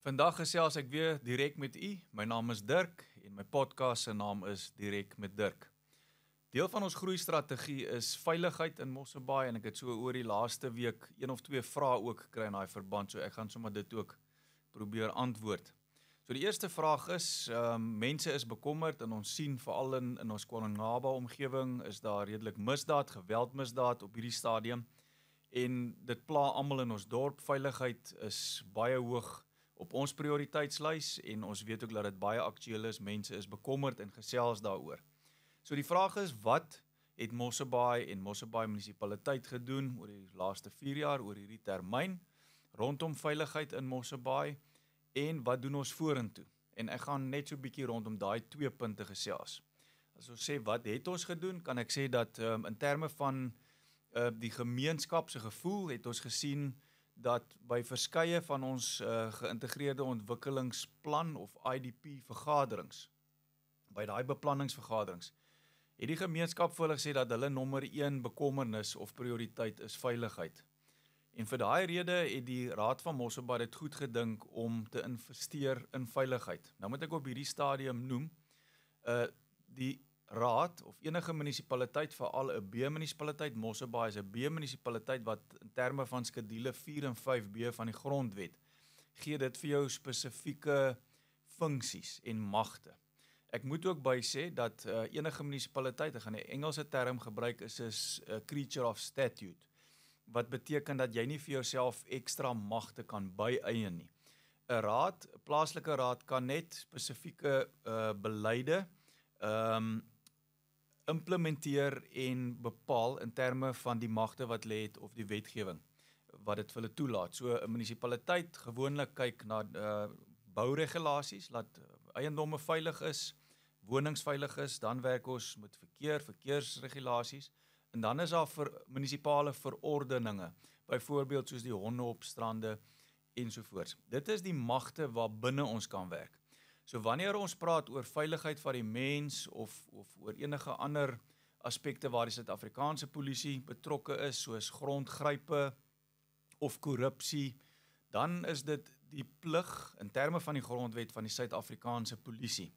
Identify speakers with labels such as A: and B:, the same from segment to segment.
A: Vandag gesels ek weer direk met u. My naam is Dirk en my podcast se naam is Direk met Dirk. Deel van ons groeistrategie is veiligheid in Mosselbaai en ek het so oor die laaste week 1 of 2 vrae ook gekry in daai verband, so ek gaan sommer dit ook probeer antwoord. So die eerste vraag is, mense is bekommerd en ons sien veral in ons KwaZulu-Natal omgewing is daar redelik misdaad, geweldmisdaad op hierdie stadium en dit pla almal in ons dorp. Veiligheid is baie hoog op ons prioriteitslys en ons weet ook dat dit baie aktueel is. Mense is bekommerd en gesels daaroor. So die vraag is, wat het Mosselbaai en Mosselbaai munisipaliteit gedoen oor die laaste 4 jaar, oor hierdie termyn, rondom veiligheid in Mosselbaai en wat doen ons vorentoe? En ek gaan net so 'n bietjie rondom daai 2 punte gesels. As ons sê, wat het ons gedoen, kan ek sê dat in terme van die gemeenskap se gevoel het ons gesien dat by verskeie van ons geïntegreerde ontwikkelingsplan of IDP vergaderings, by daai beplanningsvergaderings, het die gemeenskap vir hulle gesê dat hulle nommer 1 bekommernis of prioriteit is veiligheid. En vir daai rede het die Raad van Mosselbaai dit goed gedink om te investeer in veiligheid. Nou moet ek op hierdie stadium noem, die Raad of enige munisipaliteit, veral 'n B-munisipaliteit, Mosselbaai is 'n B-munisipaliteit wat in terme van skedule 4 en 5B van die grondwet, gee dit vir jou spesifieke funksies en magte. Ek moet ook by sê dat enige munisipaliteit, ek gaan 'n Engelse term gebruik, is 'n creature of statute, wat beteken dat jy nie vir jouself ekstra magte kan by-eien nie. 'n raad, 'n plaaslike raad kan net spesifieke beleide implementeer en bepaal in terme van die magte wat hulle het of die wetgewing wat dit vir hulle toelaat. So 'n munisipaliteit gewoonlik kyk na bouregulasies, laat eiendomme veilig is, wonings veilig is, dan werk ons met verkeersregulasies en dan is daar vir munisipale verordeninge, byvoorbeeld soos die hondeopstrande ensovoorts. Dit is die magte waar binne ons kan werk. So wanneer ons praat oor veiligheid van die mens of oor enige ander aspekte waar die Suid-Afrikaanse polisie betrokke is, soos grondgrype of korrupsie, dan is dit die plig in terme van die grondwet van die Suid-Afrikaanse polisie.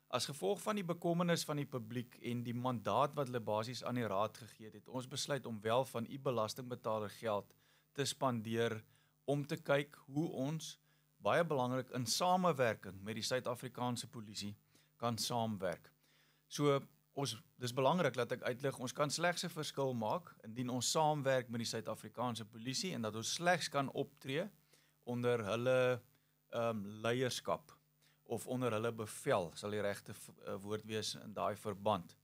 A: As gevolg van die bekommernis van die publiek en die mandaat wat hulle basies aan die raad gegee het, ons besluit om wel van u belastingbetaler geld te spandeer om te kyk hoe ons baie belangrik in samewerking met die Suid-Afrikaanse polisie kan saamwerk. So, dis belangrik dat ek uitlig, ons kan slegs 'n verskil maak indien ons saamwerk met die Suid-Afrikaanse polisie en dat ons slegs kan optree onder hulle leierskap of onder hulle bevel, sal die regte woord wees in daai verband.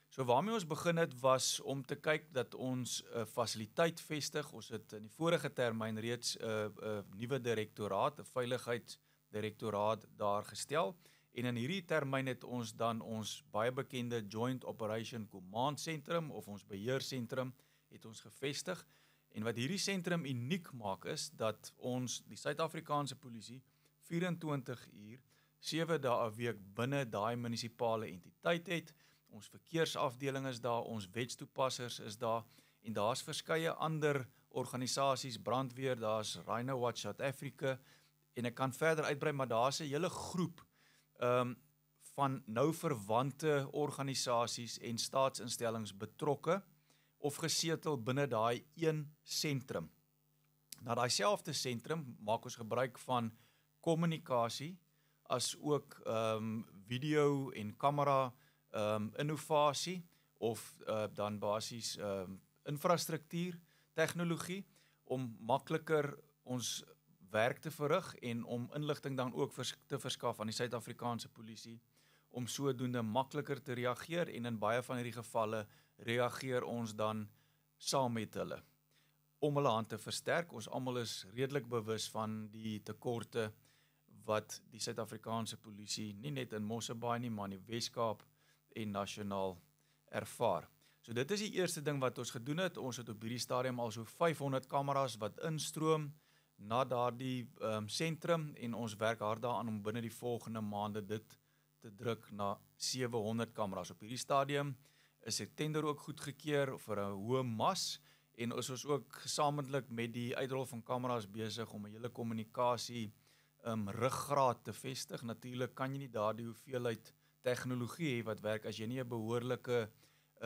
A: So waarmee ons begin het was om te kyk dat ons 'n fasiliteit vestig. Ons het in die vorige termyn reeds 'n nuwe direktoraat, 'n veiligheidsdirektoraat daar gestel en in hierdie termyn het ons dan ons baie bekende Joint Operation Command Sentrum of ons beheersentrum het ons gevestig en wat hierdie sentrum uniek maak is dat ons die Suid-Afrikaanse polisie 24 uur 7 dae 'n week binne daai munisipale entiteit het. Ons verkeersafdeling is daar, ons wetstoepassers is daar en daar's verskeie ander organisasies, brandweer, daar's Rhino Watch South Africa en ek kan verder uitbrei, maar daar's 'n hele groep van nou verwante organisasies en staatsinstellings betrokke of gesetel binne daai een sentrum. Na daai selfde sentrum maak ons gebruik van kommunikasie as ook video en kamera innovasie of dan basies infrastruktuur, tegnologie om makliker ons werk te verrig en om inligting dan ook te verskaf aan die Suid-Afrikaanse polisie om sodoende makliker te reageer en in baie van hierdie gevalle reageer ons dan saam met hulle om hulle hand te versterk. Ons almal is redelik bewus van die tekorte wat die Suid-Afrikaanse polisie nie net in Mosselbaai nie, maar in die Weskaap en nasionaal ervaar. So dit is die eerste ding wat ons gedoen het. Ons het op hierdie stadium al so 500 kameras wat instroom na daardie sentrum en ons werk hard daaraan om binne die volgende maande dit te druk na 700 kameras. Op hierdie stadium is die tender ook goedgekeur vir 'n hoë mas en ons ook gesamentlik met die uitrol van kameras besig om 'n hele kommunikasie ruggraat te vestig. Natuurlik kan jy nie daardie hoeveelheid tegnologie hê wat werk as jy nie 'n behoorlike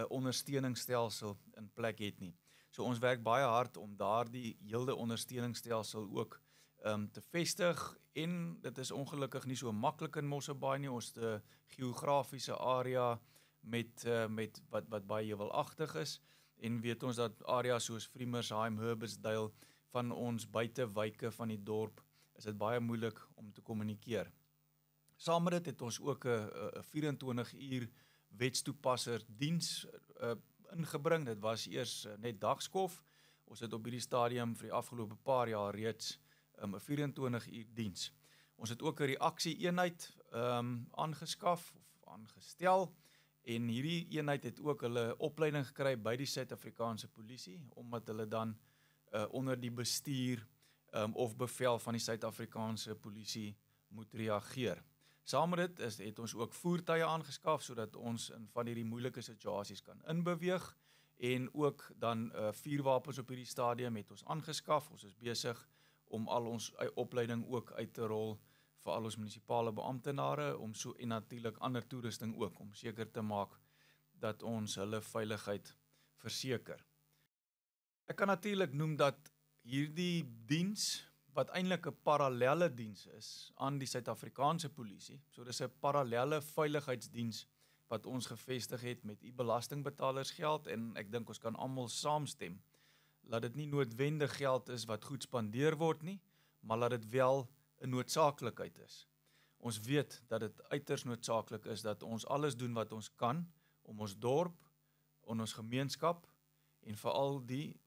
A: ondersteuningsstelsel in plek het nie. So ons werk baie hard om daardie hele ondersteuningsstelsel ook te vestig, en dit is ongelukkig nie so maklik in Mosselbaai nie. Ons het 'n geografiese area met wat baie heuwelagtig is, en weet ons dat areas soos Friemersheim, Herbertsdale, van ons buitewyke van die dorp, is dit baie moeilik om te kommunikeer. Saam met dit het ons ook 'n 24 uur wetstoepasser diens ingebring. Dit was eers net dagskof. Ons het op hierdie stadium vir die afgelope paar jaar reeds 'n 24 uur diens. Ons het ook 'n reaksie-eenheid aangeskaf of aangestel, en hierdie eenheid het ook hulle opleiding gekry by die Suid-Afrikaanse polisie, omdat hulle dan onder die bestuur of bevel van die Suid-Afrikaanse polisie moet reageer. Saam met dit het ons ook voertuie aangeskaf, sodat ons in van hierdie moeilike situasies kan inbeweeg, en ook dan vuurwapens op hierdie stadium het ons aangeskaf. Ons is besig om al ons opleiding ook uit te rol vir al ons munisipale beamptenare, en natuurlik ander toerusting ook, om seker te maak dat ons hulle veiligheid verseker. Ek kan natuurlik noem dat hierdie diens, wat eintlik 'n parallelle diens is aan die Suid-Afrikaanse polisie, so dis 'n parallelle veiligheidsdiens wat ons gevestig het met u belastingbetalersgeld, en ek dink ons kan almal saamstem dat dit nie noodwendig geld is wat goed spandeer word nie, maar dat dit wel 'n noodsaaklikheid is. Ons weet dat dit uiters noodsaaklik is dat ons alles doen wat ons kan om ons dorp, ons gemeenskap, en veral die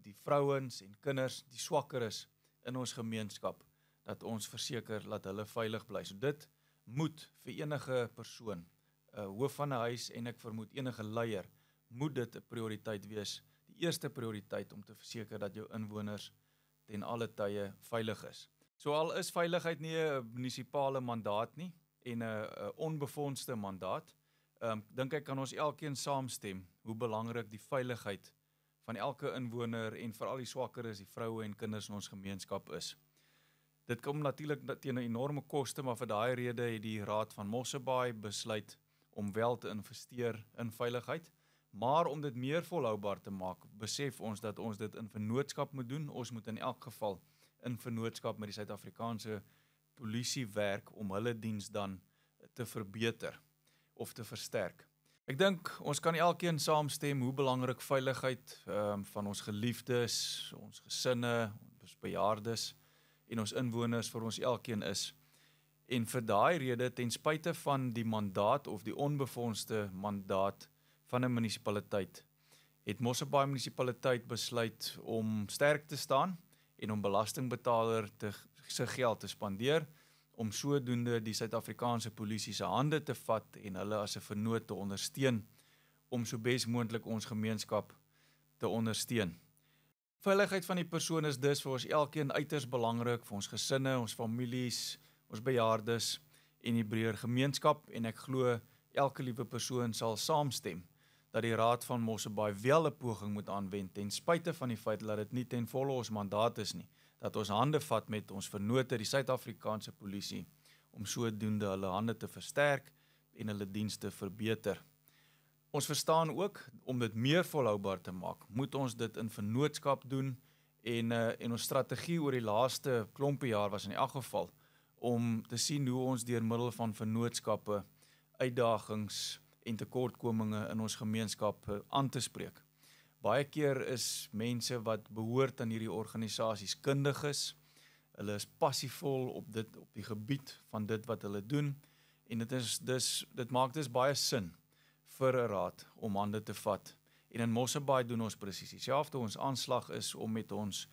A: die vrouens en kinders, die swakker is in ons gemeenskap, dat ons verseker dat hulle veilig bly. So dit moet vir enige persoon, hoof van 'n huis, en ek vermoed enige leier, moet dit 'n prioriteit wees, die eerste prioriteit, om te verseker dat jou inwoners ten alle tye veilig is. So al is veiligheid nie 'n munisipale mandaat nie, en 'n onbefondste mandaat, dink ek kan ons elkeen saamstem hoe belangrik die veiligheid van elke inwoner, en veral die swakkeres, die vroue en kinders in ons gemeenskap is. Dit kom natuurlik teen 'n enorme koste, maar vir daai rede het die Raad van Mosselbaai besluit om wel te investeer in veiligheid, maar om dit meer volhoubaar te maak, besef ons dat ons dit in vennootskap moet doen. Ons moet in elk geval in vennootskap met die Suid-Afrikaanse polisie werk om hulle diens dan te verbeter of te versterk. Ek dink ons kan elkeen saamstem hoe belangrik veiligheid van ons geliefdes, ons gesinne, ons bejaardes en ons inwoners vir ons elkeen is. En vir daai rede, ten spyte van die mandaat of die onbefondste mandaat van 'n munisipaliteit, het Mosselbaai munisipaliteit besluit om sterk te staan en om belastingbetaler se geld te spandeer, om sodoende die Suid-Afrikaanse polisie se hande te vat en hulle as 'n vennoot te ondersteun, om so bes moontlik ons gemeenskap te ondersteun. Veiligheid van die persoon is dus vir ons elkeen uiters belangrik, vir ons gesinne, ons families, ons bejaardes en die breër gemeenskap, en ek glo elke liewe persoon sal saamstem dat die Raad van Mosselbaai wel 'n poging moet aanwend, ten spyte van die feit dat dit nie ten volle ons mandaat is nie, dat ons hande vat met ons vennote, die Suid-Afrikaanse polisie, om sodoende hulle hande te versterk en hulle dienste verbeter. Ons verstaan ook, om dit meer volhoubaar te maak, moet ons dit in vennootskap doen, en ons strategie oor die laaste klompie jaar was in elk geval, om te sien hoe ons deur middel van vennootskappe, uitdagings en tekortkominge in ons gemeenskap aan te spreek. Baie keer is mense wat behoort aan hierdie organisasies kundig is, hulle is passievol op die gebied van dit wat hulle doen, en dit maak dus baie sin vir 'n raad om hande te vat. En in Mosselbaai doen ons presies dieselfde. Ons aanslag is om met ons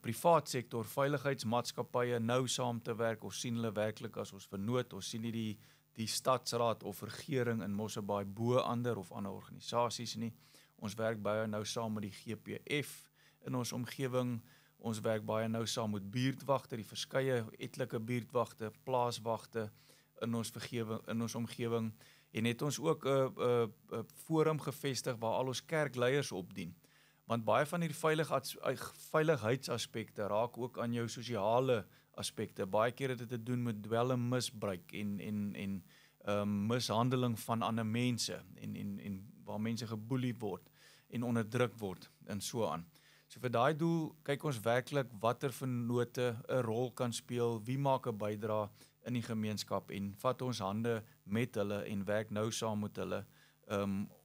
A: privaat sektor veiligheidsmaatskappye nou saam te werk. Ons sien hulle werklik as ons vennoot. Ons sien nie die stadsraad of regering in Mosselbaai bo ander of ander organisasies nie. Ons werk baie nou saam met die GPF in ons omgewing. Ons werk baie nou saam met buurtwagte, die verskeie etlike buurtwagte, plaaswagte in ons omgewing. En het ons ook 'n forum gevestig waar al ons kerkleiers opdien. Want baie van hierdie veiligheidsaspekte raak ook aan jou sosiale aspekte. Baie keer het dit te doen met dwelmmisbruik en mishandeling van ander mense en waar mense geboelie word en onderdruk word en so aan. So vir daai doel kyk ons werklik watter vennote 'n rol kan speel, wie maak 'n bydrae in die gemeenskap en vat ons hande met hulle en werk nou saam met hulle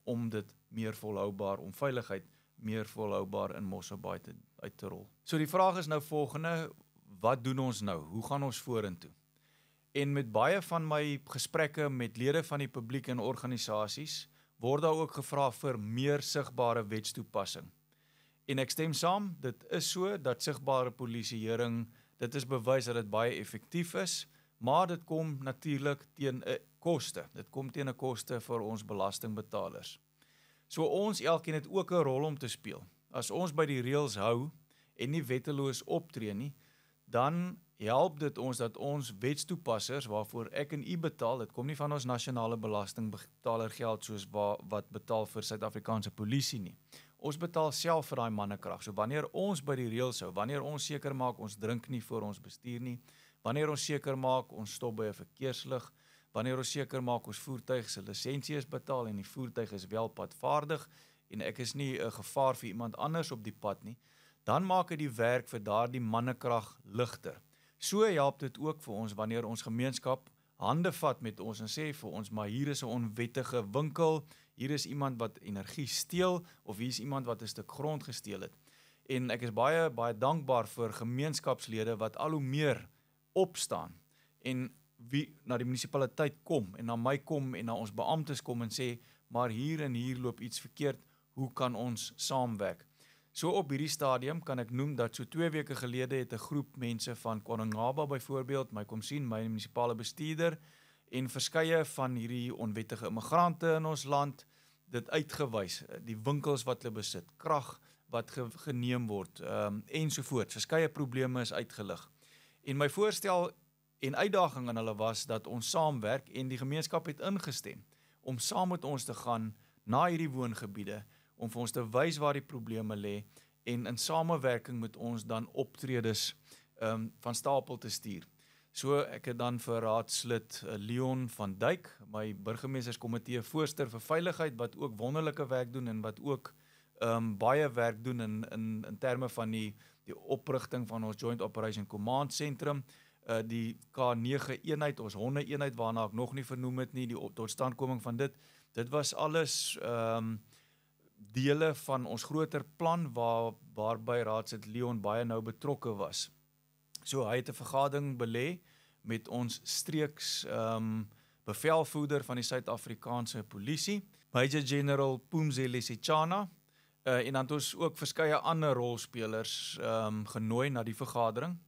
A: om dit meer volhoubaar, om veiligheid meer volhoubaar in Mosselbaai uit te rol. So die vraag is nou volgende, wat doen ons nou? Hoe gaan ons vorentoe? En met baie van my gesprekke met lede van die publiek en organisasies word daar ook gevra vir meer sigbare wetstoepassing. En ek stem saam, dit is so dat sigbare polisieering, dit is bewys dat dit baie effektief is, maar dit kom natuurlik teen 'n koste. Dit kom teen 'n koste vir ons belastingbetalers. So ons elkeen het ook 'n rol om te speel. As ons by die reëls hou en nie wetteloos optree nie, dan help dit ons dat ons wetstoepassers waarvoor ek en u betaal, dit kom nie van ons nasionale belastingbetaler geld soos wat betaal vir Suid-Afrikaanse polisie nie. Ons betaal self vir daai mannekrag. So wanneer ons by die reëls hou, wanneer ons seker maak ons drink nie voor ons bestuur nie, wanneer ons seker maak ons stop by 'n verkeerslig, wanneer ons seker maak ons voertuig se lisensie is betaal en die voertuig is wel padvaardig en ek is nie 'n gevaar vir iemand anders op die pad nie, dan maak dit die werk vir daardie mannekrag ligter. So help dit ook vir ons wanneer ons gemeenskap hande vat met ons en sê vir ons, maar hier is 'n onwettige winkel, hier is iemand wat energie steel of hier is iemand wat 'n stuk grond gesteel het. En ek is baie dankbaar vir gemeenskapslede wat al hoe meer opstaan en wie na die munisipaliteit kom en na my kom en na ons beamptes kom en sê, maar hier en hier loop iets verkeerd, hoe kan ons saamwerk? So op hierdie stadium kan ek noem dat so 2 weke gelede het 'n groep mense van KwaNongaba byvoorbeeld my kom sien, my munisipale bestuurder, en verskeie van hierdie onwettige immigrante in ons land dit uitgewys, die winkels wat hulle besit, krag wat geneem word, ensovoorts. Verskeie probleme is uitgelig. En my voorstel en uitdaging aan hulle was dat ons saamwerk en die gemeenskap het ingestem om saam met ons te gaan na hierdie woongebiede, om vir ons te wys waar die probleme lê en in samewerking met ons dan optredes van stapel te stuur. So ek het dan vir raadslid Leon van Dijk, my burgemeesterskomitee voorsteur vir veiligheid, wat ook wonderlike werk doen en wat ook baie werk doen in terme van die oprigting van ons Joint Operation Command Centrum, die K9 eenheid, ons honde eenheid waarna ek nog nie vernoem het nie, die totstandkoming van dit was alles dele van ons groter plan waarby raadslid Leon baie nou betrokke was. So hy het 'n vergadering belê met ons streeks bevelvoerder van die Suid-Afrikaanse polisie, Major General Phumzile Sechana, en dan het ons ook verskeie ander rolspelers genooi na die vergadering,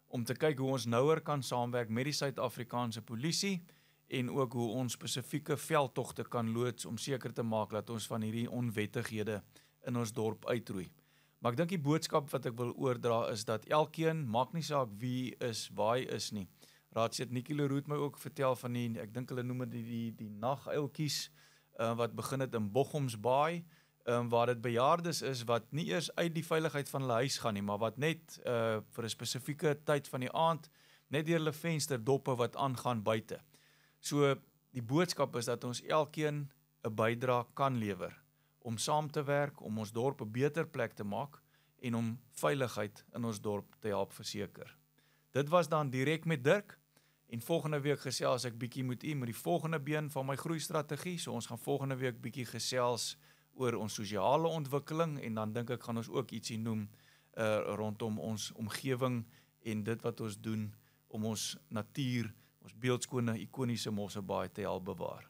A: om te kyk hoe ons nouer kan saamwerk met die Suid-Afrikaanse polisie, en ook hoe ons spesifieke veldtogte kan loods om seker te maak dat ons van hierdie onwettighede in ons dorp uitroei. Maar ek dink die boodskap wat ek wil oordra is dat elkeen, maak nie saak wie is, waar hy is nie. Raadslid Nikkie Leroux het my ook vertel van ek dink hulle noem dit die naguiltjies, wat begin het in Bochomsbaai, waar dit bejaardes is wat nie eers uit die veiligheid van hulle huis gaan nie, maar wat net vir 'n spesifieke tyd van die aand, net deur hulle vensterdoppe wat aangaan buite. So die boodskap is dat ons elkeen 'n bydrae kan lewer om saam te werk, om ons dorp 'n beter plek te maak en om veiligheid in ons dorp te help verseker. Dit was dan direk met Dirk en volgende week gesels ek bietjie met u met die volgende been van my groeistrategie. So ons gaan volgende week bietjie gesels oor ons sosiale ontwikkeling en dan dink ek gaan ons ook ietsie noem rondom ons omgewing en dit wat ons doen om ons natuur, ons beeldskone, ikoniese Mosselbaai te help bewaar.